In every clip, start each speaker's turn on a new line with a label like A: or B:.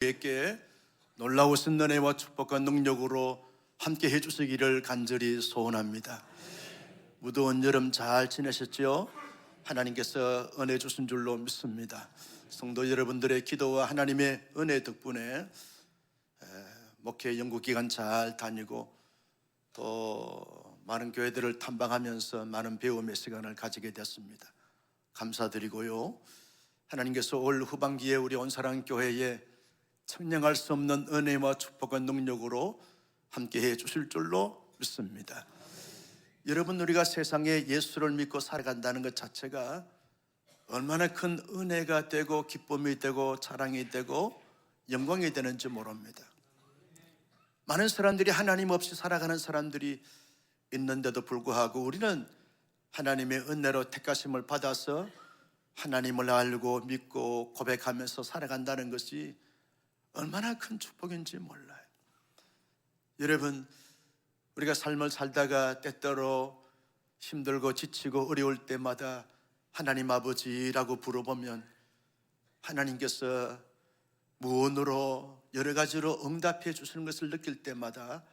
A: 우리에게 놀라우신 은혜와 축복과 능력으로 함께 해주시기를 간절히 소원합니다. 무더운 여름 잘 지내셨죠? 하나님께서 은혜 주신 줄로 믿습니다. 성도 여러분들의 기도와 하나님의 은혜 덕분에 목회 연구기간 잘 다니고 또 많은 교회들을 탐방하면서 많은 배움의 시간을 가지게 됐습니다. 감사드리고요. 하나님께서 올 후반기에 우리 온사랑교회에 청량할 수 없는 은혜와 축복과 능력으로 함께해 주실 줄로 믿습니다. 여러분, 우리가 세상에 예수를 믿고 살아간다는 것 자체가 얼마나 큰 은혜가 되고 기쁨이 되고 자랑이 되고 영광이 되는지 모릅니다. 많은 사람들이 하나님 없이 살아가는 사람들이 있는데도 불구하고 우리는 하나님의 은혜로 택하심을 받아서 하나님을 알고 믿고 고백하면서 살아간다는 것이 얼마나 큰 축복인지 몰라요. 여러분, 우리가 삶을 살다가 때때로 힘들고 지치고 어려울 때마다 하나님 아버지라고 부르보면 하나님께서 무언으로 여러 가지로 응답해 주시는 것을 느낄 때마다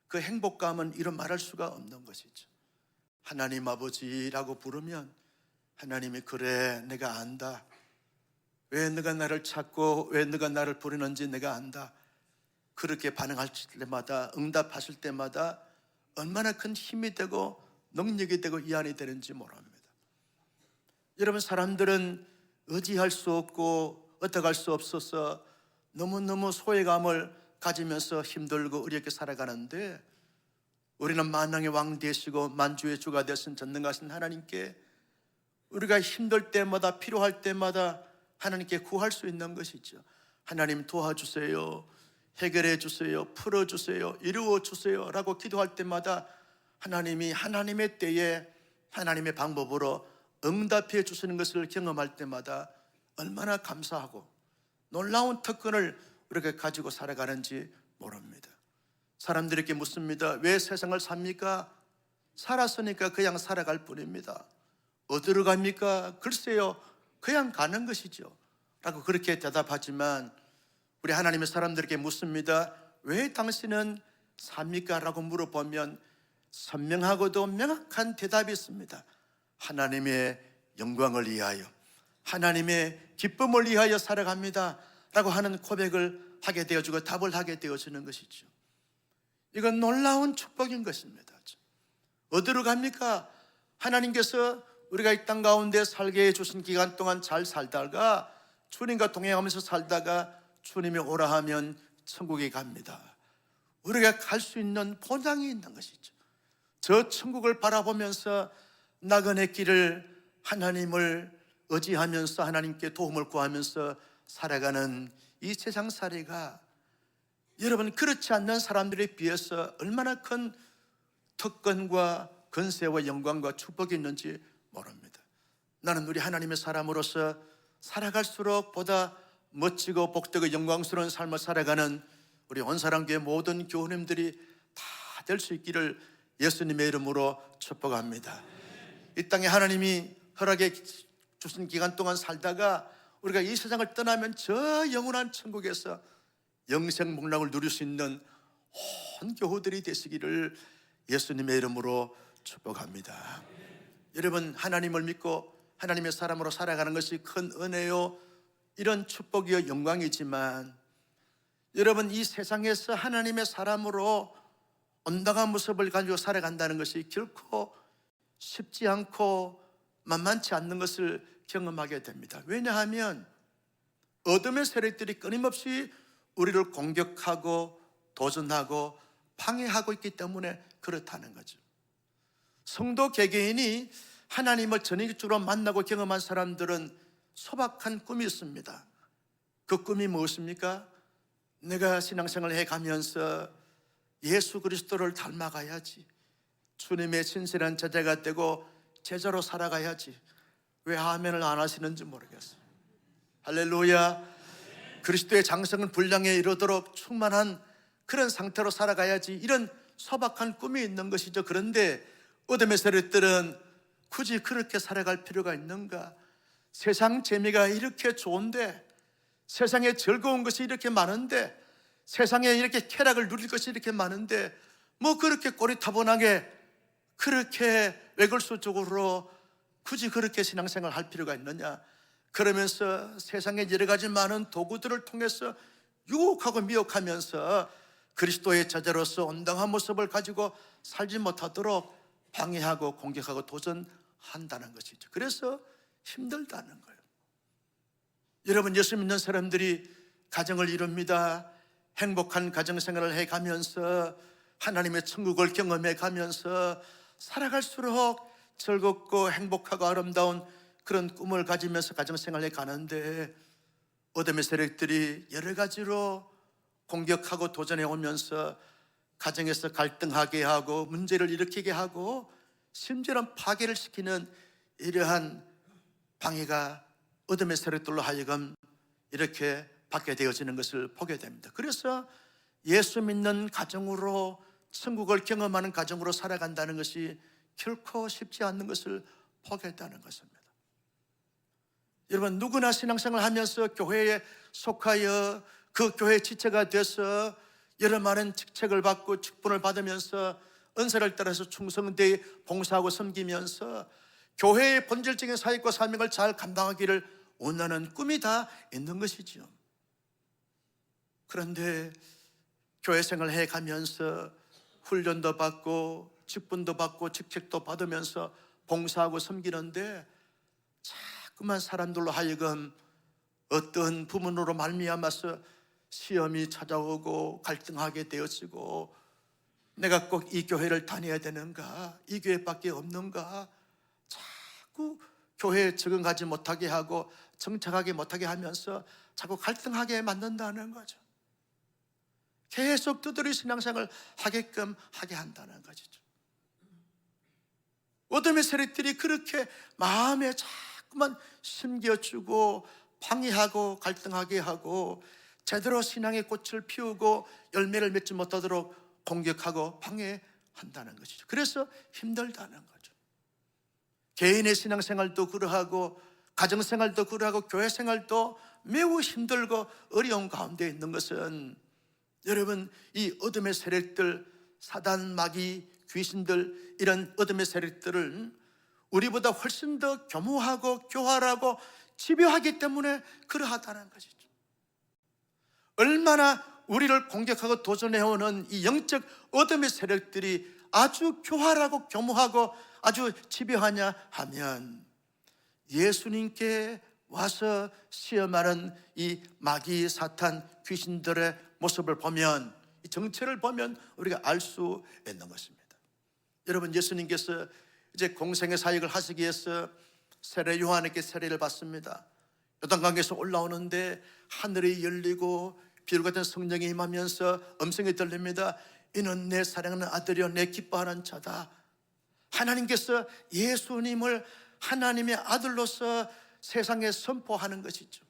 A: 그 행복감은 이루 말할 수가 없는 것이죠. 하나님 아버지라고 부르면 하나님이 그래, 내가 안다. 왜 너가 나를 찾고 왜 너가 나를 부르는지 내가 안다. 그렇게 반응하실 때마다, 응답하실 때마다 얼마나 큰 힘이 되고 능력이 되고 위안이 되는지 모릅니다. 여러분, 사람들은 의지할 수 없고 어떡할 수 없어서 너무너무 소외감을 가지면서 힘들고 어렵게 살아가는데 우리는 만왕의 왕 되시고 만주의 주가 되신 전능하신 하나님께 우리가 힘들 때마다 필요할 때마다 하나님께 구할 수 있는 것이죠. 하나님 도와주세요, 해결해 주세요, 풀어주세요, 이루어 주세요 라고 기도할 때마다 하나님이 하나님의 때에 하나님의 방법으로 응답해 주시는 것을 경험할 때마다 얼마나 감사하고 놀라운 특권을 우리가 가지고 살아가는지 모릅니다. 사람들에게 묻습니다. 왜 세상을 삽니까? 살았으니까 그냥 살아갈 뿐입니다. 어디로 갑니까? 글쎄요, 그냥 가는 것이죠 라고 그렇게 대답하지만 우리 하나님의 사람들에게 묻습니다. 왜 당신은 삽니까? 라고 물어보면 선명하고도 명확한 대답이 있습니다. 하나님의 영광을 위하여, 하나님의 기쁨을 위하여 살아갑니다 라고 하는 고백을 하게 되어주고 답을 하게 되어주는 것이죠. 이건 놀라운 축복인 것입니다. 어디로 갑니까? 하나님께서 우리가 이 땅 가운데 살게 해주신 기간 동안 잘 살다가 주님과 동행하면서 살다가 주님이 오라 하면 천국에 갑니다. 우리가 갈 수 있는 보장이 있는 것이죠. 저 천국을 바라보면서 나그네 길을 하나님을 의지하면서 하나님께 도움을 구하면서 살아가는 이 세상살이가 여러분, 그렇지 않는 사람들에 비해서 얼마나 큰 특권과 권세와 영광과 축복이 있는지 모릅니다. 나는 우리 하나님의 사람으로서 살아갈수록 보다 멋지고 복되고 영광스러운 삶을 살아가는 우리 온사랑교회 모든 교우님들이 다 될 수 있기를 예수님의 이름으로 축복합니다. 이 땅에 하나님이 허락해 주신 기간 동안 살다가 우리가 이 세상을 떠나면 저 영원한 천국에서 영생복락을 누릴 수 있는 온 교우들이 되시기를 예수님의 이름으로 축복합니다. 여러분, 하나님을 믿고 하나님의 사람으로 살아가는 것이 큰 은혜요, 이런 축복이요 영광이지만 여러분, 이 세상에서 하나님의 사람으로 온당한 모습을 가지고 살아간다는 것이 결코 쉽지 않고 만만치 않는 것을 경험하게 됩니다. 왜냐하면 어둠의 세력들이 끊임없이 우리를 공격하고 도전하고 방해하고 있기 때문에 그렇다는 거죠. 성도 개개인이 하나님을 전인격적으로 만나고 경험한 사람들은 소박한 꿈이 있습니다. 그 꿈이 무엇입니까? 내가 신앙생활을 해가면서 예수 그리스도를 닮아가야지, 주님의 신실한 제자가 되고 제자로 살아가야지. 왜 아멘을 안 하시는지 모르겠어요. 할렐루야. 그리스도의 장성은 분량에 이르도록 충만한 그런 상태로 살아가야지, 이런 소박한 꿈이 있는 것이죠. 그런데 어둠의 세력들은 굳이 그렇게 살아갈 필요가 있는가? 세상 재미가 이렇게 좋은데 세상에 즐거운 것이 이렇게 많은데, 세상에 이렇게 쾌락을 누릴 것이 이렇게 많은데 뭐 그렇게 꼬리타분하게 그렇게 외골수적으로 굳이 그렇게 신앙생활을 할 필요가 있느냐? 그러면서 세상에 여러 가지 많은 도구들을 통해서 유혹하고 미혹하면서 그리스도의 제자로서 온당한 모습을 가지고 살지 못하도록 방해하고 공격하고 도전한다는 것이죠. 그래서 힘들다는 거예요. 여러분, 예수 믿는 사람들이 가정을 이룹니다. 행복한 가정생활을 해가면서 하나님의 천국을 경험해 가면서 살아갈수록 즐겁고 행복하고 아름다운 그런 꿈을 가지면서 가정생활에 가는데, 어둠의 세력들이 여러 가지로 공격하고 도전해 오면서 가정에서 갈등하게 하고 문제를 일으키게 하고 심지어는 파괴를 시키는 이러한 방해가 어둠의 세력들로 하여금 이렇게 받게 되어지는 것을 보게 됩니다. 그래서 예수 믿는 가정으로, 천국을 경험하는 가정으로 살아간다는 것이 결코 쉽지 않는 것을 보게 된다는 것입니다. 여러분, 누구나 신앙생활을 하면서 교회에 속하여 그 교회의 지체가 돼서 여러 많은 직책을 받고 직분을 받으면서 은사를 따라서 충성되이 봉사하고 섬기면서 교회의 본질적인 사역과 사명을 잘 감당하기를 원하는 꿈이 다 있는 것이지요. 그런데 교회 생활을 해가면서 훈련도 받고 직분도 받고 직책도 받으면서 봉사하고 섬기는데 자꾸만 사람들로 하여금 어떤 부분으로 말미암아서 시험이 찾아오고 갈등하게 되어지고, 내가 꼭 이 교회를 다녀야 되는가, 이 교회밖에 없는가, 자꾸 교회에 적응하지 못하게 하고 정착하게 못하게 하면서 자꾸 갈등하게 만든다는 거죠. 계속 두드리 신앙생활을 하게끔 하게 한다는 것이죠. 어둠의 세력들이 그렇게 마음에 자꾸만 심겨주고 방해하고 갈등하게 하고 제대로 신앙의 꽃을 피우고 열매를 맺지 못하도록 공격하고 방해한다는 것이죠. 그래서 힘들다는 거죠. 개인의 신앙생활도 그러하고 가정생활도 그러하고 교회생활도 매우 힘들고 어려운 가운데 있는 것은, 여러분, 이 어둠의 세력들, 사단, 마귀, 귀신들, 이런 어둠의 세력들은 우리보다 훨씬 더 교모하고 교활하고 집요하기 때문에 그러하다는 것이죠. 얼마나 우리를 공격하고 도전해오는 이 영적 어둠의 세력들이 아주 교활하고 교모하고 아주 집요하냐 하면, 예수님께 와서 시험하는 이 마귀, 사탄, 귀신들의 모습을 보면, 이 정체를 보면 우리가 알 수 있는 것입니다. 여러분, 예수님께서 이제 공생의 사역을 하시기 위해서 세례 요한에게 세례를 받습니다. 요단강에서 올라오는데 하늘이 열리고 비를 같은 성령이 임하면서 음성이 들립니다. 이는 내 사랑하는 아들이요 내 기뻐하는 자다. 하나님께서 예수님을 하나님의 아들로서 세상에 선포하는 것이죠.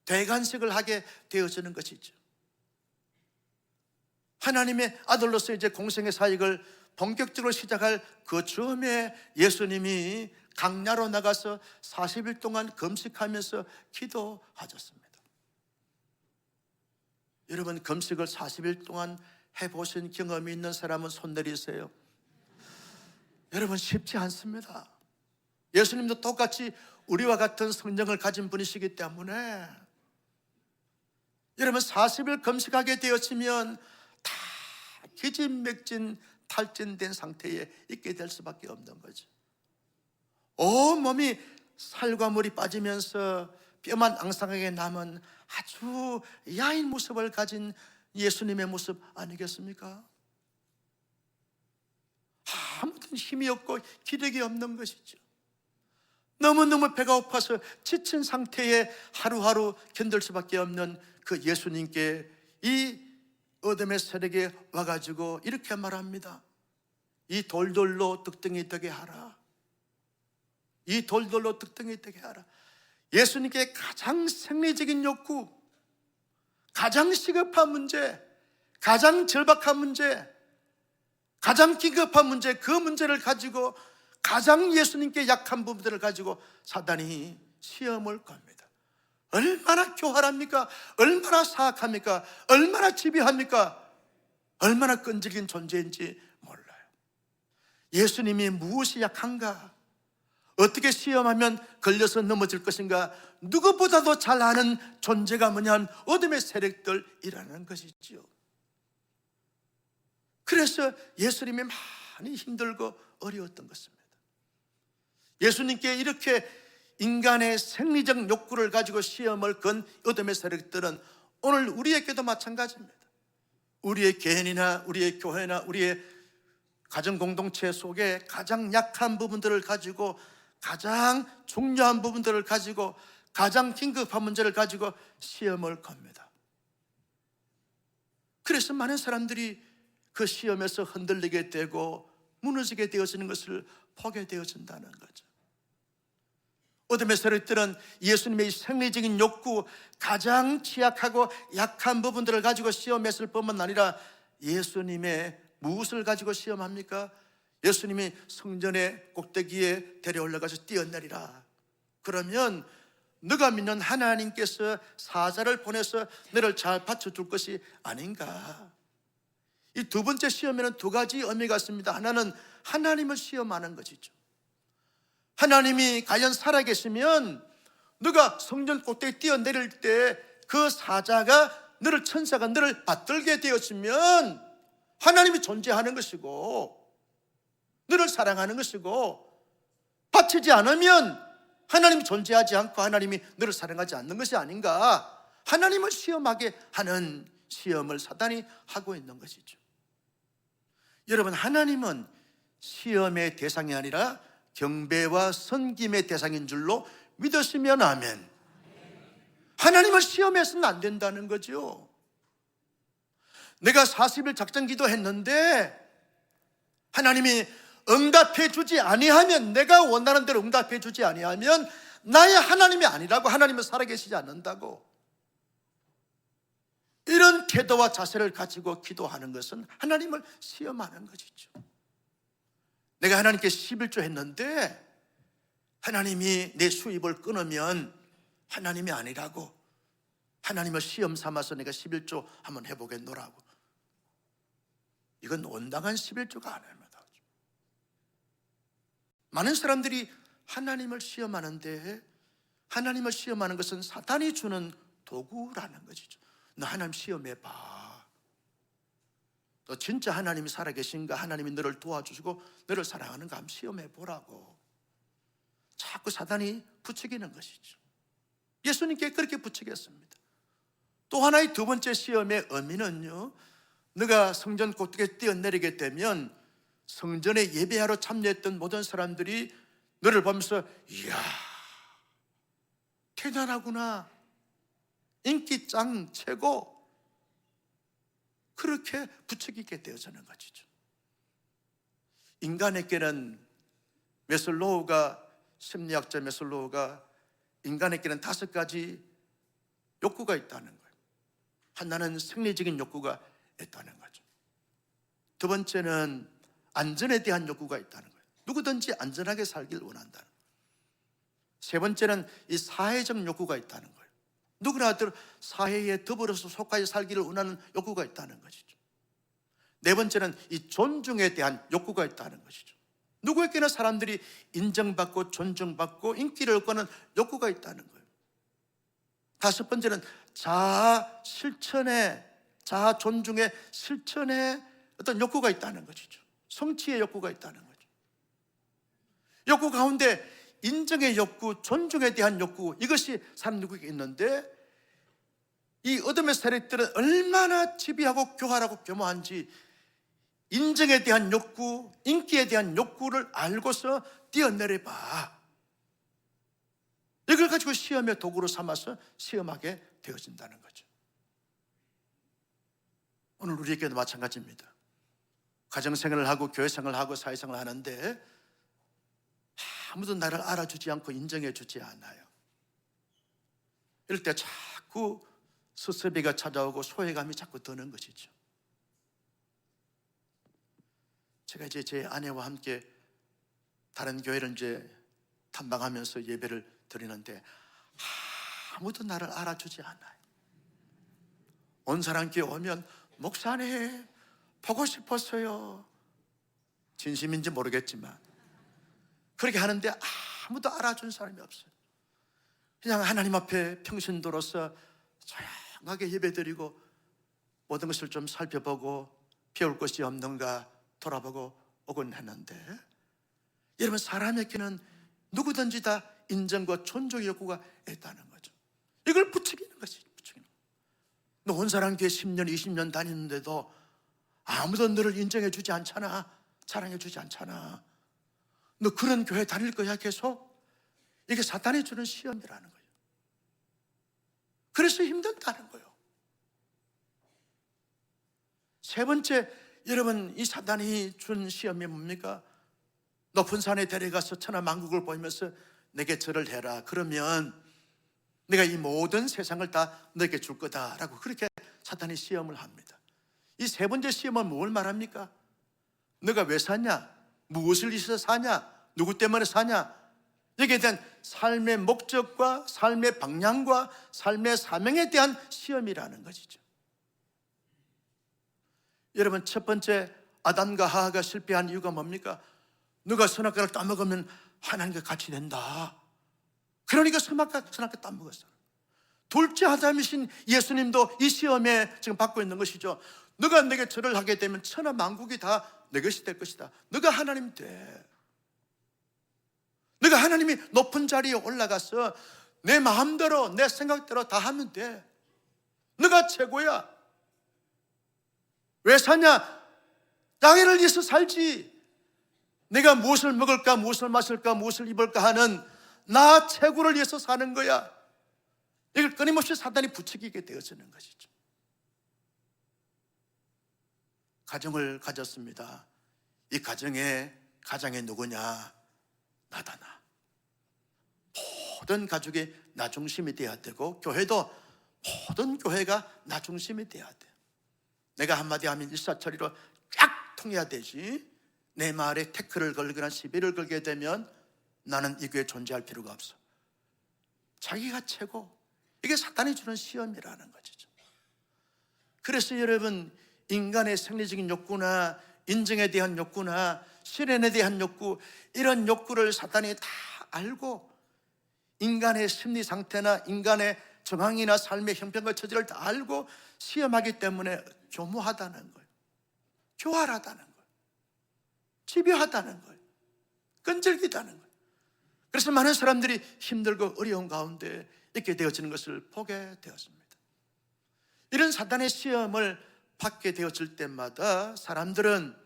A: 대관식을 하게 되어지는 것이죠. 하나님의 아들로서 이제 공생의 사역을 본격적으로 시작할 그 즈음에 예수님이 강야로 나가서 40일 동안 금식하면서 기도하셨습니다. 여러분, 금식을 40일 동안 해보신 경험이 있는 사람은 손 내리세요. 여러분, 쉽지 않습니다. 예수님도 똑같이 우리와 같은 성령을 가진 분이시기 때문에, 여러분, 40일 금식하게 되어지면 다 기진맥진 탈진된 상태에 있게 될 수밖에 없는 거죠. 온 몸이 살과 물이 빠지면서 뼈만 앙상하게 남은 아주 야인 모습을 가진 예수님의 모습 아니겠습니까? 아무튼 힘이 없고 기력이 없는 것이죠. 너무너무 배가 고파서 지친 상태에 하루하루 견딜 수밖에 없는 그 예수님께 이 어둠의 세력에 와가지고 이렇게 말합니다. 이 돌돌로 떡덩이 되게 하라. 이 돌돌로 떡덩이 되게 하라. 예수님께 가장 생리적인 욕구, 가장 시급한 문제, 가장 절박한 문제, 가장 기급한 문제, 그 문제를 가지고 가장 예수님께 약한 부분들을 가지고 사단이 시험을 겁니다. 얼마나 교활합니까? 얼마나 사악합니까? 얼마나 집요합니까? 얼마나 끈질긴 존재인지 몰라요. 예수님이 무엇이 약한가? 어떻게 시험하면 걸려서 넘어질 것인가? 누구보다도 잘 아는 존재가 뭐냐면 어둠의 세력들이라는 것이지요. 그래서 예수님이 많이 힘들고 어려웠던 것입니다. 예수님께 이렇게 인간의 생리적 욕구를 가지고 시험을 건 어둠의 세력들은 오늘 우리에게도 마찬가지입니다. 우리의 개인이나 우리의 교회나 우리의 가정 공동체 속에 가장 약한 부분들을 가지고, 가장 중요한 부분들을 가지고, 가장 긴급한 문제를 가지고 시험을 겁니다. 그래서 많은 사람들이 그 시험에서 흔들리게 되고 무너지게 되어지는 것을 보게 되어진다는 거죠. 어둠의 세력들은 예수님의 생리적인 욕구, 가장 취약하고 약한 부분들을 가지고 시험했을 뿐만 아니라 예수님의 무엇을 가지고 시험합니까? 예수님이 성전의 꼭대기에 데려올라가서 뛰어내리라. 그러면 너가 믿는 하나님께서 사자를 보내서 너를 잘 받쳐줄 것이 아닌가. 이 두 번째 시험에는 두 가지 의미가 있습니다. 하나는 하나님을 시험하는 것이죠. 하나님이 과연 살아계시면 너가 성전 꼭대기에 뛰어내릴 때 그 사자가 너를, 천사가 너를 받들게 되었으면 하나님이 존재하는 것이고 너를 사랑하는 것이고, 받치지 않으면 하나님이 존재하지 않고 하나님이 너를 사랑하지 않는 것이 아닌가. 하나님을 시험하게 하는 시험을 사단이 하고 있는 것이죠. 여러분, 하나님은 시험의 대상이 아니라 경배와 섬김의 대상인 줄로 믿으시면 아멘. 하나님을 시험해서는 안 된다는 거죠. 내가 40일 작전 기도했는데 하나님이 응답해 주지 아니하면, 내가 원하는 대로 응답해 주지 아니하면 나의 하나님이 아니라고, 하나님은 살아계시지 않는다고, 이런 태도와 자세를 가지고 기도하는 것은 하나님을 시험하는 것이죠. 내가 하나님께 11조 했는데 하나님이 내 수입을 끊으면 하나님이 아니라고, 하나님을 시험 삼아서 내가 11조 한번 해보겠노라고, 이건 온당한 11조가 아닙니다. 많은 사람들이 하나님을 시험하는데, 하나님을 시험하는 것은 사탄이 주는 도구라는 것이죠. 너 하나님 시험해봐. 너 진짜 하나님이 살아계신가, 하나님이 너를 도와주시고 너를 사랑하는가 한번 시험해보라고 자꾸 사단이 부추기는 것이죠. 예수님께 그렇게 부추겼습니다. 또 하나의 두 번째 시험의 의미는요, 너가 성전 꼭대기에 뛰어내리게 되면 성전에 예배하러 참여했던 모든 사람들이 너를 보면서 이야, 대단하구나, 인기 짱 최고, 그렇게 부추기게 되어지는 것이죠. 인간에게는 심리학자 메슬로우가 인간에게는 5가지 욕구가 있다는 거예요. 하나는 생리적인 욕구가 있다는 거죠. 두 번째는 안전에 대한 욕구가 있다는 거예요. 누구든지 안전하게 살길 원한다는 거예요. 세 번째는 이 사회적 욕구가 있다는 거예요. 누구나들 사회에 더불어서 속하여 살기를 원하는 욕구가 있다는 것이죠. 네 번째는 이 존중에 대한 욕구가 있다는 것이죠. 누구에게나 사람들이 인정받고 존중받고 인기를 얻고 하는 욕구가 있다는 거예요. 다섯 번째는 자아 실천에, 자아 존중의 실천에 어떤 욕구가 있다는 것이죠. 성취의 욕구가 있다는 거죠. 욕구 가운데 인정의 욕구, 존중에 대한 욕구, 이것이 사람들에게 있는데, 이 어둠의 세력들은 얼마나 집요하고 교활하고 교묘한지 인정에 대한 욕구, 인기에 대한 욕구를 알고서 뛰어내려봐. 이걸 가지고 시험의 도구로 삼아서 시험하게 되어진다는 거죠. 오늘 우리에게도 마찬가지입니다. 가정생활을 하고 교회생활을 하고 사회생활을 하는데 아무도 나를 알아주지 않고 인정해 주지 않아요. 이럴 때 자꾸 스스비가 찾아오고 소외감이 자꾸 드는 것이죠. 제가 이제 제 아내와 함께 다른 교회를 이제 탐방하면서 예배를 드리는데 아무도 나를 알아주지 않아요. 온 사람 교회 오면 목사님 보고 싶었어요. 진심인지 모르겠지만 그렇게 하는데 아무도 알아준 사람이 없어요. 그냥 하나님 앞에 평신도로서 조용하게 예배드리고 모든 것을 좀 살펴보고 배울 것이 없는가 돌아보고 오곤 했는데, 여러분, 사람에게는 누구든지 다 인정과 존중의 욕구가 있다는 거죠. 이걸 부추기는 것이 부추기는. 너 온 사람 교회 10년 20년 다니는데도 아무도 너를 인정해 주지 않잖아, 사랑해 주지 않잖아. 너 그런 교회 다닐 거야 계속? 이게 사탄이 주는 시험이라는 거예요. 그래서 힘든다는 거예요. 세 번째, 여러분, 이 사탄이 준 시험이 뭡니까? 높은 산에 데려가서 천하만국을 보이면서 내게 절을 해라. 그러면 내가 이 모든 세상을 다 너에게 줄 거다라고 그렇게 사탄이 시험을 합니다. 이 세 번째 시험은 뭘 말합니까? 너가 왜 사냐? 무엇을 위해서 사냐? 누구 때문에 사냐? 여기에 대한 삶의 목적과 삶의 방향과 삶의 사명에 대한 시험이라는 것이죠. 여러분, 첫 번째 아담과 하와가 실패한 이유가 뭡니까? 누가 선악과를 따먹으면 하나님과 같이 된다. 그러니까 선악과 따먹었어요. 둘째 아담이신 예수님도 이 시험에 지금 받고 있는 것이죠. 너가 내게 절을 하게 되면 천하 만국이 다 내 것이 될 것이다. 너가 하나님 돼. 너가 하나님이 높은 자리에 올라가서 내 마음대로 내 생각대로 다 하면 돼. 너가 최고야. 왜 사냐? 양해를 위해서 살지. 내가 무엇을 먹을까, 무엇을 마실까, 무엇을 입을까 하는 나 최고를 위해서 사는 거야. 이걸 끊임없이 사탄이 부추기게 되어지는 것이죠. 가정을 가졌습니다. 이 가정의 누구냐? 나다, 나. 모든 가족이 나 중심이 돼야 되고, 교회도 모든 교회가 나 중심이 돼야 돼. 내가 한마디 하면 일사천리로 쫙 통해야 되지. 내 말에 태클을 걸거나 시비를 걸게 되면 나는 이 교회에 존재할 필요가 없어. 자기가 최고. 이게 사탄이 주는 시험이라는 것이죠. 그래서 여러분, 인간의 생리적인 욕구나 인정에 대한 욕구나 실현에 대한 욕구, 이런 욕구를 사탄이 다 알고 인간의 심리 상태나 인간의 정황이나 삶의 형편과 처지를 다 알고 시험하기 때문에 교묘하다는 거예요. 교활하다는 거예요. 집요하다는 거예요. 끈질기다는 거예요. 그래서 많은 사람들이 힘들고 어려운 가운데 있게 되어지는 것을 보게 되었습니다. 이런 사탄의 시험을 받게 되어질 때마다 사람들은,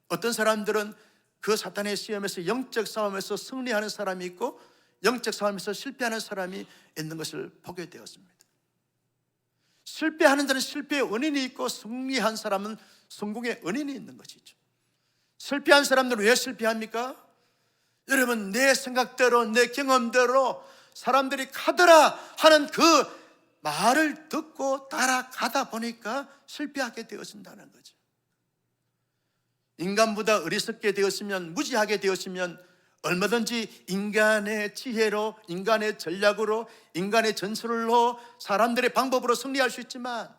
A: 어떤 사람들은 그 사탄의 시험에서 영적 싸움에서 승리하는 사람이 있고 영적 싸움에서 실패하는 사람이 있는 것을 보게 되었습니다. 실패하는 자는 실패의 원인이 있고 승리한 사람은 성공의 원인이 있는 것이죠. 실패한 사람들은 왜 실패합니까? 여러분, 내 생각대로 내 경험대로 사람들이 가더라 하는 그 말을 듣고 따라가다 보니까 실패하게 되어진다는 거죠. 인간보다 어리석게 되었으면, 무지하게 되었으면 얼마든지 인간의 지혜로, 인간의 전략으로, 인간의 전술로, 사람들의 방법으로 승리할 수 있지만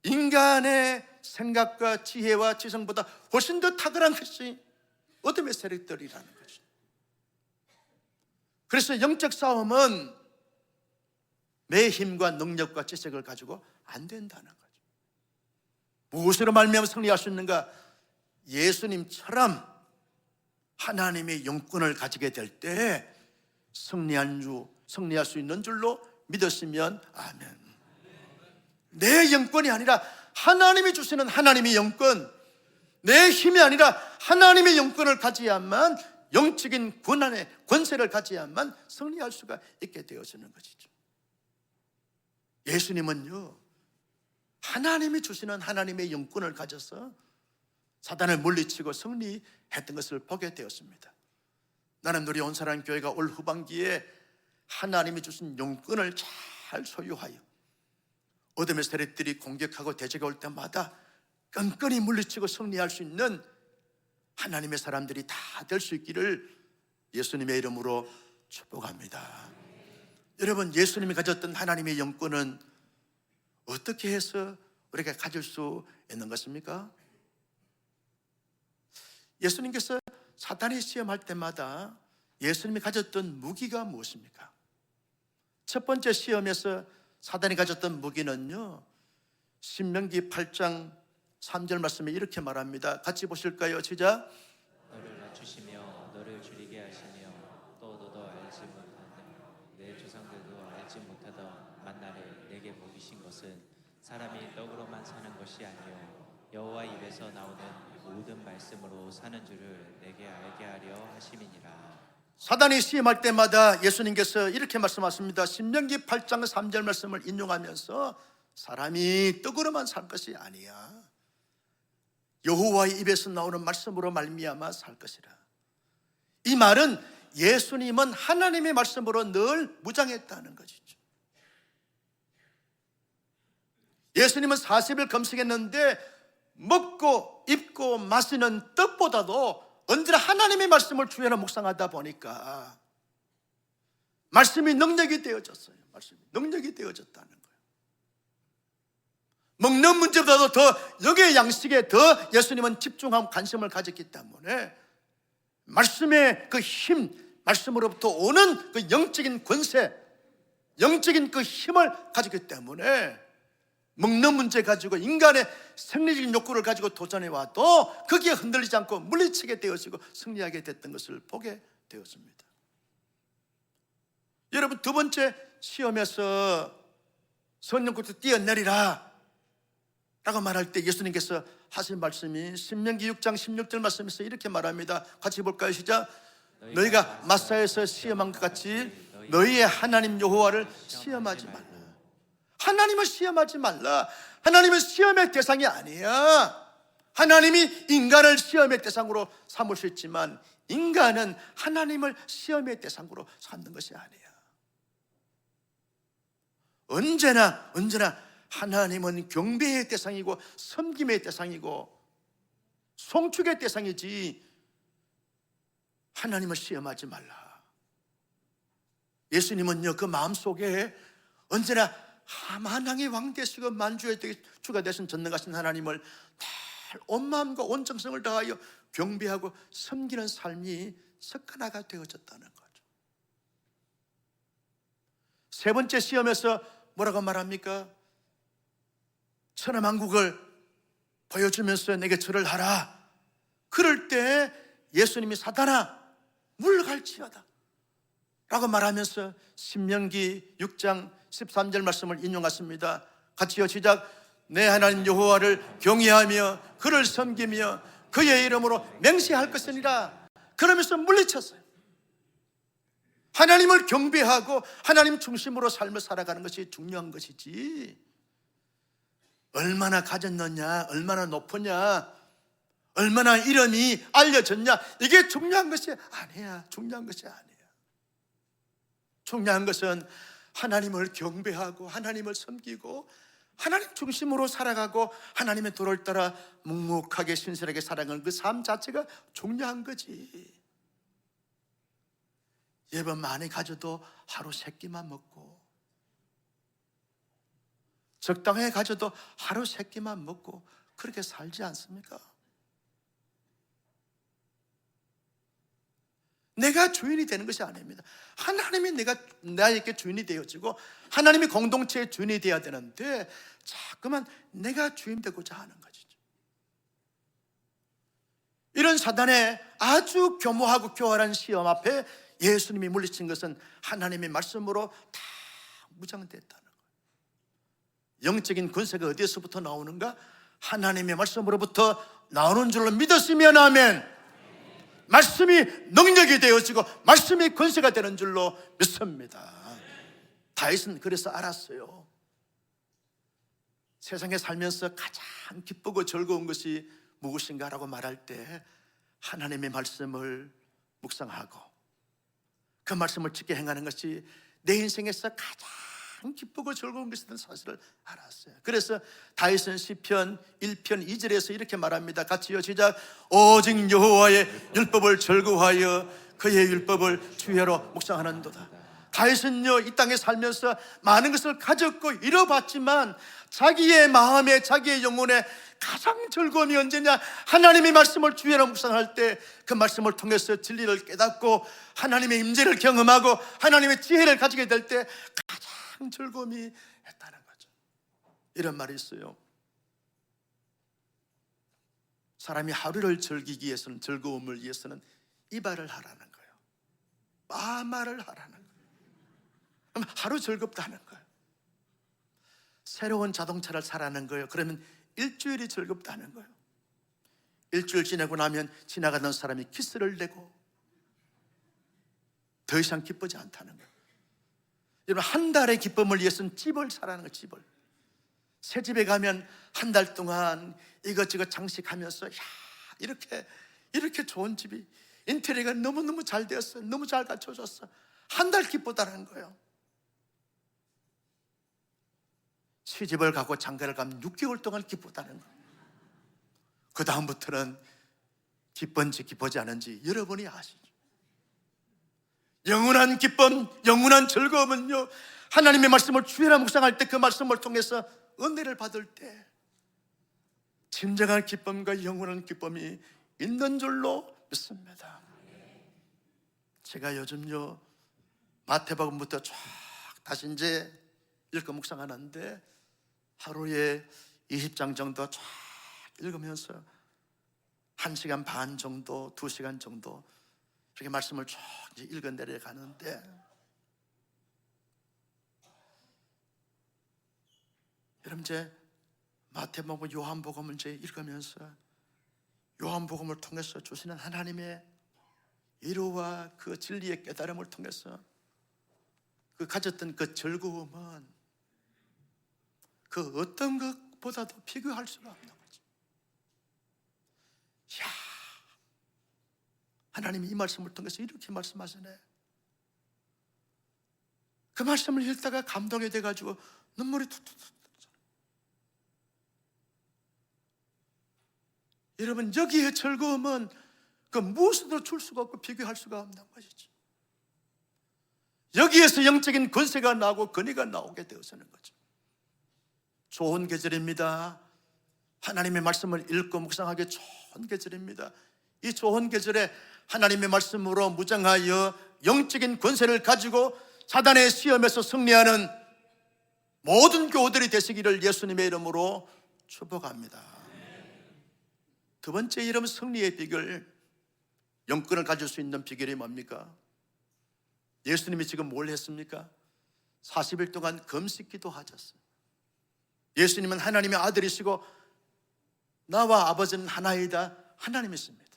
A: 인간의 생각과 지혜와 지성보다 훨씬 더 탁월한 것이 어둠의 세력들이라는 거죠. 그래서 영적 싸움은 내 힘과 능력과 지식을 가지고 안 된다는 거죠. 무엇으로 말미암아 승리할 수 있는가? 예수님처럼 하나님의 영권을 가지게 될 때 승리할 수 있는 줄로 믿었으면 아멘. 내 영권이 아니라 하나님이 주시는 하나님의 영권, 내 힘이 아니라 하나님의 영권을 가져야만, 영적인 권세를 가져야만 승리할 수가 있게 되어지는 것이죠. 예수님은요, 하나님이 주시는 하나님의 영권을 가져서 사단을 물리치고 승리했던 것을 보게 되었습니다. 나는 우리 온사랑 교회가 올 후반기에 하나님이 주신 영권을 잘 소유하여 어둠의 세력들이 공격하고 대적해 올 때마다 끈끈이 물리치고 승리할 수 있는 하나님의 사람들이 다 될 수 있기를 예수님의 이름으로 축복합니다. 여러분, 예수님이 가졌던 하나님의 영권은 어떻게 해서 우리가 가질 수 있는 것입니까? 예수님께서 사탄이 시험할 때마다 예수님이 가졌던 무기가 무엇입니까? 첫 번째 시험에서 사탄이 가졌던 무기는요, 신명기 8장 3절 말씀에 이렇게 말합니다. 같이 보실까요? 시작.
B: 너를 낮추시며 너를 줄이게 하시며 또 너도 알지 못하던 내 조상들도 알지 못하던 만나를 내게 먹이신 것은 사람이 떡으로만 사는 것이 아니요 여호와 입에서 나오는 모든 말씀으로 사는 줄을 내게 알게 하려 하심이니라.
A: 사단이 시험할 때마다 예수님께서 이렇게 말씀하십니다. 신명기 8장 3절 말씀을 인용하면서 사람이 떡으로만 살 것이 아니야, 여호와의 입에서 나오는 말씀으로 말미암아 살 것이라. 이 말은 예수님은 하나님의 말씀으로 늘 무장했다는 것이죠. 예수님은 40일 금식했는데 먹고 입고 마시는 떡보다도 언제나 하나님의 말씀을 주야로 묵상하다 보니까 말씀이 능력이 되어졌어요. 말씀이 능력이 되어졌다는 거예요. 먹는 문제보다도 더 여기의 양식에 더 예수님은 집중하고 관심을 가졌기 때문에 말씀의 그 힘, 말씀으로부터 오는 그 영적인 권세, 영적인 그 힘을 가지기 때문에 먹는 문제 가지고 인간의 생리적인 욕구를 가지고 도전해 와도 거기에 흔들리지 않고 물리치게 되어지고 승리하게 됐던 것을 보게 되었습니다. 여러분, 두 번째 시험에서 성령께서 뛰어내리라 라고 말할 때 예수님께서 하신 말씀이 신명기 6장 16절 말씀에서 이렇게 말합니다. 같이 볼까요? 시작. 너희가 마사에서 시험한 것 같이 너희의 하나님 여호와를 시험하지 말라. 하나님을 시험하지 말라. 하나님은 시험의 대상이 아니야. 하나님이 인간을 시험의 대상으로 삼을 수 있지만 인간은 하나님을 시험의 대상으로 삼는 것이 아니야. 언제나 하나님은 경배의 대상이고 섬김의 대상이고 송축의 대상이지 하나님을 시험하지 말라. 예수님은요, 그 마음속에 언제나 만왕의 왕 되시고 만주의 주가 되신 전능하신 하나님을 늘 온 마음과 온 정성을 다하여 경배하고 섬기는 삶이 습관화가 되어졌다는 거죠. 세 번째 시험에서 뭐라고 말합니까? 천하만국을 보여주면서 내게 절을 하라. 그럴 때 예수님이 사탄아 물러갈지어다 라고 말하면서 신명기 6장 13절 말씀을 인용하십니다. 같이요, 시작. 내 하나님 여호와를 경외하며 그를 섬기며 그의 이름으로 맹세할 것이니라. 그러면서 물리쳤어요. 하나님을 경배하고 하나님 중심으로 삶을 살아가는 것이 중요한 것이지, 얼마나 가졌느냐, 얼마나 높으냐, 얼마나 이름이 알려졌냐, 이게 중요한 것이 아니야. 중요한 것이 아니야. 중요한 것은 하나님을 경배하고 하나님을 섬기고 하나님 중심으로 살아가고 하나님의 도를 따라 묵묵하게 신실하게 살아가는 그 삶 자체가 중요한 거지. 예번 많이 가져도 하루 3끼만 먹고, 적당히 가져도 하루 3끼만 먹고 그렇게 살지 않습니까? 내가 주인이 되는 것이 아닙니다. 하나님이 나에게 주인이 되어지고 하나님이 공동체의 주인이 되어야 되는데 자꾸만 내가 주인 되고자 하는 것이죠. 이런 사단의 아주 교모하고 교활한 시험 앞에 예수님이 물리친 것은 하나님의 말씀으로 다 무장됐다는 거예요. 영적인 권세가 어디에서부터 나오는가? 하나님의 말씀으로부터 나오는 줄로 믿었으면 아멘. 말씀이 능력이 되어지고 말씀이 권세가 되는 줄로 믿습니다. 다윗은 그래서 알았어요. 세상에 살면서 가장 기쁘고 즐거운 것이 무엇인가라고 말할 때 하나님의 말씀을 묵상하고 그 말씀을 지켜 행하는 것이 내 인생에서 가장 기쁘고 즐거운 것이라는 사실을 알았어요. 그래서 다윗은 시편 1편 2절에서 이렇게 말합니다. 같이요, 시작. 오직 여호와의 율법을 즐거워하여 그의 율법을 주야로 묵상하는도다. 다윗은요, 이 땅에 살면서 많은 것을 가졌고 이뤄봤지만 자기의 마음에, 자기의 영혼에 가장 즐거움이 언제냐? 하나님의 말씀을 주일날 묵상할 때 그 말씀을 통해서 진리를 깨닫고 하나님의 임재를 경험하고 하나님의 지혜를 가지게 될 때 가장 즐거움이 했다는 거죠. 이런 말이 있어요. 사람이 하루를 즐기기 위해서는, 즐거움을 위해서는 이발을 하라는 거예요. 빠마를 하라는 거예요. 그럼 하루 즐겁다는 거예요. 새로운 자동차를 사라는 거예요. 그러면 일주일이 즐겁다는 거예요. 일주일 지나고 나면 지나가던 사람이 키스를 내고 더 이상 기쁘지 않다는 거예요. 여러분, 한 달의 기쁨을 위해서는 집을 사라는 거예요. 집을. 새 집에 가면 한 달 동안 이것저것 장식하면서, 야, 이렇게 좋은 집이, 인테리어가 너무너무 잘 되었어, 너무 잘 갖춰졌어. 한 달 기쁘다는 거예요. 시집을 가고 장가를 가면 6개월 동안 기쁘다는 거예요. 그 다음부터는 기쁜지 기쁘지 않은지 여러분이 아시죠. 영원한 기쁨, 영원한 즐거움은요, 하나님의 말씀을 주일날 묵상할 때 그 말씀을 통해서 은혜를 받을 때 진정한 기쁨과 영원한 기쁨이 있는 줄로 믿습니다. 제가 요즘요, 마태복음부터 쫙 다시 이제 읽고 묵상하는데 하루에 20장 정도 쫙 읽으면서 1시간 반 정도, 2시간 정도 이렇게 말씀을 쭉 읽어 내려가는데, 여러분, 이제 마태복음, 요한복음을 이제 읽으면서 요한복음을 통해서 주시는 하나님의 위로와 그 진리의 깨달음을 통해서 그 가졌던 그 즐거움은 그 어떤 것보다도 비교할 수가 없는 거죠. 이야, 하나님이 이 말씀을 통해서 이렇게 말씀하시네. 그 말씀을 읽다가 감동이 돼가지고 눈물이 툭툭툭. 여러분, 여기에 즐거움은 그 무엇으로 줄 수가 없고 비교할 수가 없는 것이죠. 여기에서 영적인 권세가 나오고 권위가 나오게 되어서는 거죠. 좋은 계절입니다. 하나님의 말씀을 읽고 묵상하기 좋은 계절입니다. 이 좋은 계절에 하나님의 말씀으로 무장하여 영적인 권세를 가지고 사단의 시험에서 승리하는 모든 교우들이 되시기를 예수님의 이름으로 축복합니다. 두 번째 이름, 승리의 비결, 영권을 가질 수 있는 비결이 뭡니까? 예수님이 지금 뭘 했습니까? 40일 동안 금식 기도하셨어요. 예수님은 하나님의 아들이시고 나와 아버지는 하나이다, 하나님이십니다.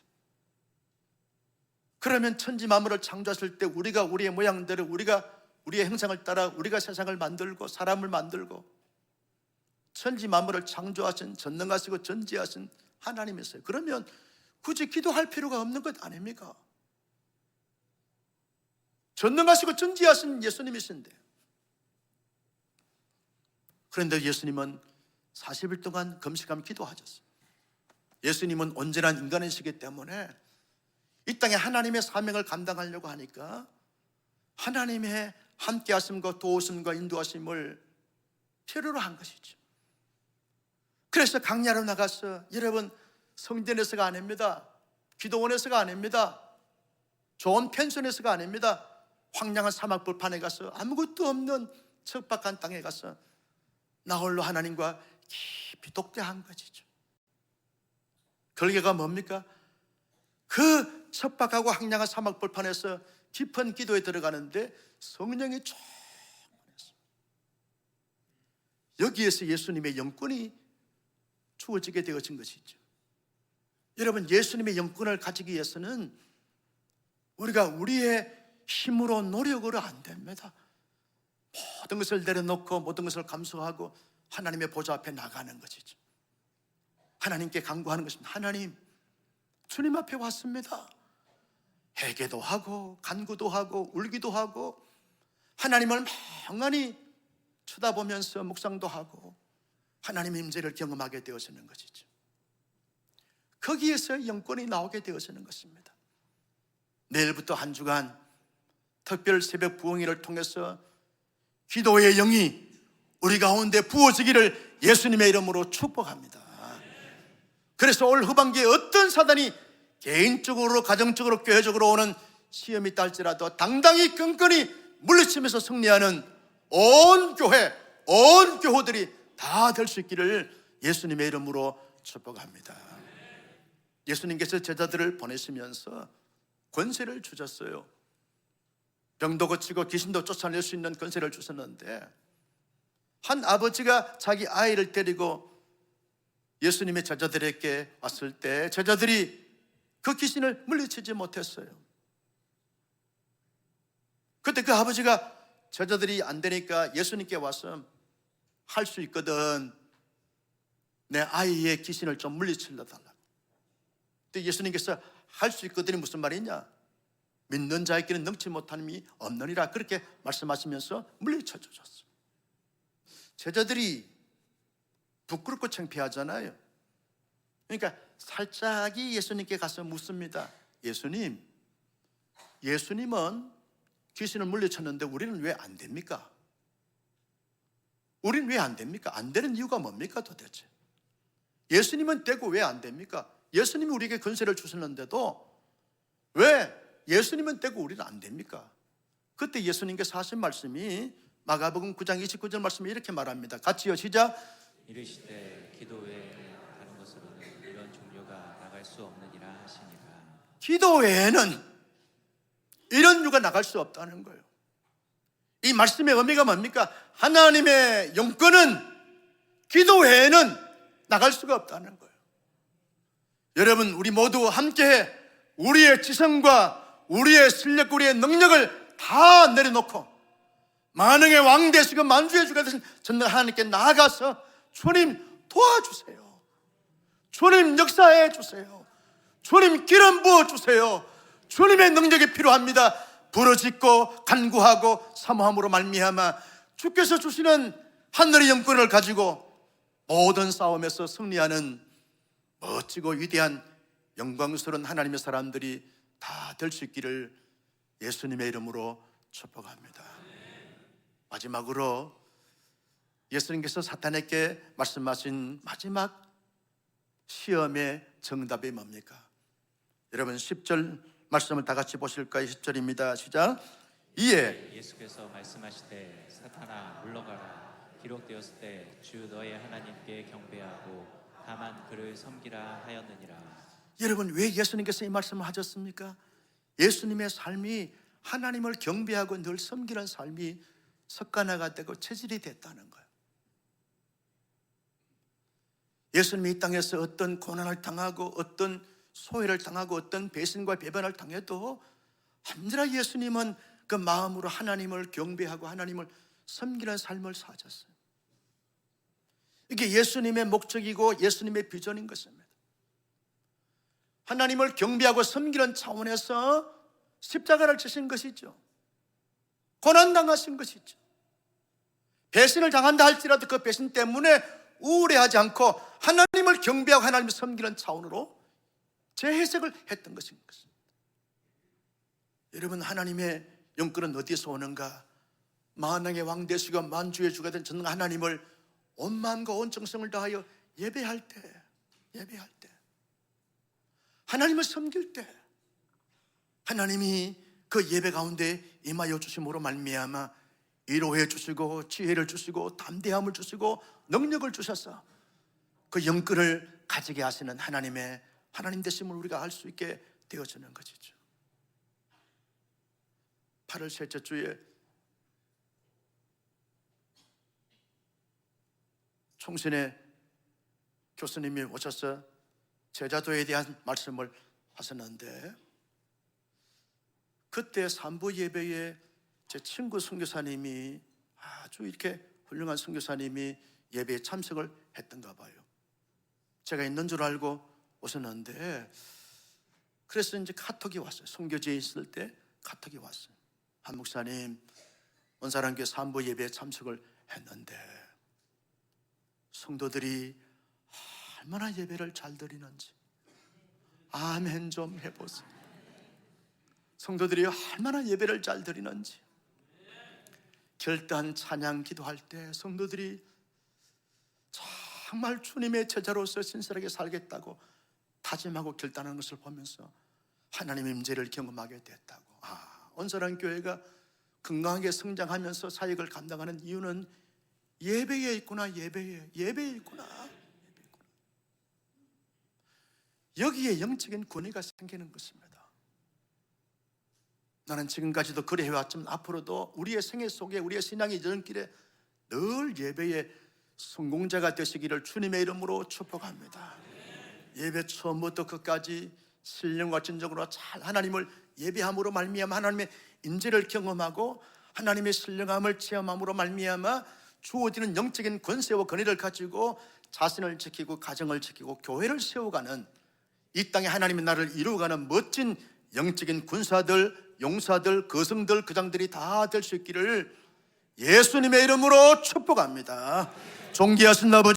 A: 그러면 천지 만물을 창조하실 때 우리가 우리의 모양대로, 우리가 우리의 형상을 따라 우리가 세상을 만들고 사람을 만들고 천지 만물을 창조하신, 전능하시고 전지하신 하나님이세요. 그러면 굳이 기도할 필요가 없는 것 아닙니까? 전능하시고 전지하신 예수님이신데, 그런데 예수님은 40일 동안 금식하며 기도하셨어요. 예수님은 온전한 인간이시기 때문에 이 땅에 하나님의 사명을 감당하려고 하니까 하나님의 함께 하심과 도우심과 인도하심을 필요로 한 것이죠. 그래서 강야로 나가서, 여러분, 성전에서가 아닙니다. 기도원에서가 아닙니다. 좋은 펜션에서가 아닙니다. 황량한 사막 불판에 가서 아무것도 없는 척박한 땅에 가서 나홀로 하나님과 깊이 독대한 것이죠. 결과가 뭡니까? 그 척박하고 황량한 사막 불판에서 깊은 기도에 들어가는데 성령이 충만했습니다. 여기에서 예수님의 영권이 주어지게 되어진 것이죠. 여러분, 예수님의 영권을 가지기 위해서는 우리가 우리의 힘으로, 노력으로 안 됩니다. 모든 것을 내려놓고 모든 것을 감수하고 하나님의 보좌 앞에 나가는 것이죠. 하나님께 간구하는 것입니다. 하나님, 주님 앞에 왔습니다. 회개도 하고 간구도 하고 울기도 하고 하나님을 멍하니 쳐다보면서 묵상도 하고 하나님의 임재를 경험하게 되어지는 것이죠. 거기에서 영권이 나오게 되어지는 것입니다. 내일부터 한 주간 특별 새벽 부흥회를 통해서 기도의 영이 우리 가운데 부어지기를 예수님의 이름으로 축복합니다. 그래서 올 후반기에 어떤 사단이 개인적으로, 가정적으로, 교회적으로 오는 시험이 있다 할지라도 당당히 끈끈이 물리치면서 승리하는 온 교회, 온 교우들이 다 될 수 있기를 예수님의 이름으로 축복합니다. 예수님께서 제자들을 보내시면서 권세를 주셨어요. 병도 고치고 귀신도 쫓아낼 수 있는 권세를 주셨는데, 한 아버지가 자기 아이를 데리고 예수님의 제자들에게 왔을 때 제자들이 그 귀신을 물리치지 못했어요. 그때 그 아버지가 제자들이 안 되니까 예수님께 와서 할 수 있거든, 내 아이의 귀신을 좀 물리치려 달라고. 근데 예수님께서 할 수 있거든이 무슨 말이냐? 믿는 자에게는 능치 못함이 없느니라, 그렇게 말씀하시면서 물리쳐 주셨어요. 제자들이 부끄럽고 창피하잖아요. 그러니까 살짝이 예수님께 가서 묻습니다. 예수님은 귀신을 물리쳤는데 우리는 왜 안 됩니까? 우리는 왜 안 됩니까? 안 되는 이유가 뭡니까 도대체? 예수님은 되고 왜 안 됩니까? 예수님이 우리에게 권세를 주셨는데도 왜 예수님은 되고 우리는 안 됩니까? 그때 예수님께서 하신 말씀이 마가복음 9장 29절 말씀이 이렇게 말합니다. 같이요, 시작.
B: 이르시되 기도 외에는 다른 것으로는 이런 종류가 나갈 수 없느니라 하시니라.
A: 기도 외에는 이런 유가 나갈 수 없다는 거예요. 이 말씀의 의미가 뭡니까? 하나님의 영권은 기도 외에는 나갈 수가 없다는 거예요. 여러분, 우리 모두 함께 우리의 지성과 우리의 실력과 우리의 능력을 다 내려놓고 만왕의 왕 되시고 만주의 주가 되신 전능 하나님께 나아가서 주님 도와주세요, 주님 역사해 주세요, 주님 기름 부어주세요, 주님의 능력이 필요합니다. 부르짖고 간구하고 사모함으로 말미암아 주께서 주시는 하늘의 영권을 가지고 모든 싸움에서 승리하는 멋지고 위대한 영광스러운 하나님의 사람들이 다 될 수 있기를 예수님의 이름으로 축복합니다. 마지막으로 예수님께서 사탄에게 말씀하신 마지막 시험의 정답이 뭡니까? 여러분 10절 말씀을 다 같이 보실까요? 10절입니다. 시작. 이에
B: 예수께서 말씀하시되 사탄아 물러가라. 기록되었을 때 주 너의 하나님께 경배하고 다만 그를 섬기라 하였느니라.
A: 여러분, 왜 예수님께서 이 말씀을 하셨습니까? 예수님의 삶이 하나님을 경배하고 늘 섬기는 삶이 습관화가 되고 체질이 됐다는 거예요. 예수님이 이 땅에서 어떤 고난을 당하고 어떤 소외를 당하고 어떤 배신과 배반을 당해도 언제나 예수님은 그 마음으로 하나님을 경배하고 하나님을 섬기는 삶을 사셨어요. 이게 예수님의 목적이고 예수님의 비전인 것입니다. 하나님을 경배하고 섬기는 차원에서 십자가를 지신 것이죠. 고난당하신 것이죠. 배신을 당한다 할지라도 그 배신 때문에 우울해하지 않고 하나님을 경배하고 하나님을 섬기는 차원으로 재해석을 했던 것인 것입니다. 여러분, 하나님의 영권은 어디서 오는가? 만왕의 왕 되시고 만주의 주가 된 전능 하나님을 온 마음과 온 정성을 다하여 예배할 때, 하나님을 섬길 때 하나님이 그 예배 가운데 임하여 주심으로 말미암아 위로해 주시고 지혜를 주시고 담대함을 주시고 능력을 주셔서 그 영권을 가지게 하시는 하나님 되심을 우리가 알 수 있게 되어지는 것이죠. 8월 셋째 주에 총신의 교수님이 오셔서 제자도에 대한 말씀을 하셨는데, 그때 산부 예배에 제 친구 선교사님이 아주 이렇게 훌륭한 선교사님이 예배에 참석을 했던가 봐요. 제가 있는 줄 알고 오셨는데, 그래서 이제 카톡이 왔어요. 선교지에 있을 때 카톡이 왔어요. 한 목사님, 온사랑교회 산부 예배에 참석을 했는데 성도들이 얼마나 예배를 잘 드리는지 아멘 좀 해보세요. 성도들이 얼마나 예배를 잘 드리는지, 결단 찬양 기도할 때 성도들이 정말 주님의 제자로서 신실하게 살겠다고 다짐하고 결단하는 것을 보면서 하나님의 임재를 경험하게 됐다고. 온전한 교회가 건강하게 성장하면서 사역을 감당하는 이유는 예배에 있구나. 예배에 있구나. 여기에 영적인 권위가 생기는 것입니다. 나는 지금까지도 그래 해왔지만 앞으로도 우리의 생애 속에, 우리의 신앙의 여정길에 늘 예배의 성공자가 되시기를 주님의 이름으로 축복합니다. 예배 처음부터 끝까지 신령과 진정으로 잘 하나님을 예배함으로 말미암아 하나님의 임재를 경험하고 하나님의 신령함을 체험함으로 말미암아 주어지는 영적인 권세와 권위를 가지고 자신을 지키고 가정을 지키고 교회를 세워가는, 이 땅에 하나님의 나라를 이루어가는 멋진 영적인 군사들, 용사들, 거성들, 거장들이 다 될 수 있기를 예수님의 이름으로 축복합니다. 존귀하신 아버지,